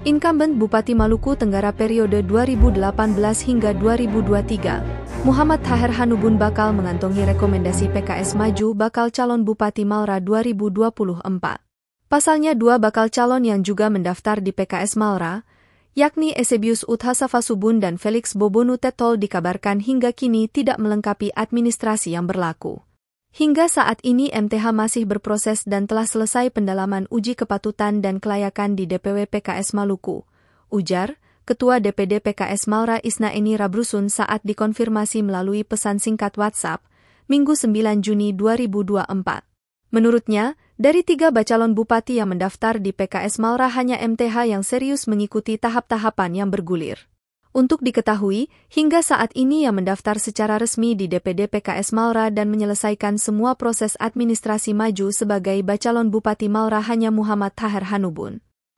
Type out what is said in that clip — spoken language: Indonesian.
Incumbent Bupati Maluku Tenggara periode 2018 hingga 2023, Muhammad Taher Hanubun bakal mengantongi rekomendasi PKS Maju bakal calon Bupati Malra 2024. Pasalnya dua bakal calon yang juga mendaftar di PKS Malra, yakni Eusebius Uthasafasubun dan Felix Bobonu Tetol dikabarkan hingga kini tidak melengkapi administrasi yang berlaku. Hingga saat ini MTH masih berproses dan telah selesai pendalaman uji kepatutan dan kelayakan di DPW PKS Maluku, ujar Ketua DPD PKS Malra Isnaeni Rabrusun saat dikonfirmasi melalui pesan singkat WhatsApp, Minggu 9 Juni 2024. Menurutnya, dari 3 bacalon bupati yang mendaftar di PKS Malra hanya MTH yang serius mengikuti tahap-tahapan yang bergulir. Untuk diketahui, hingga saat ini yang mendaftar secara resmi di DPD PKS Malra dan menyelesaikan semua proses administrasi maju sebagai bacalon Bupati Malra hanya Muhammad Taher Hanubun.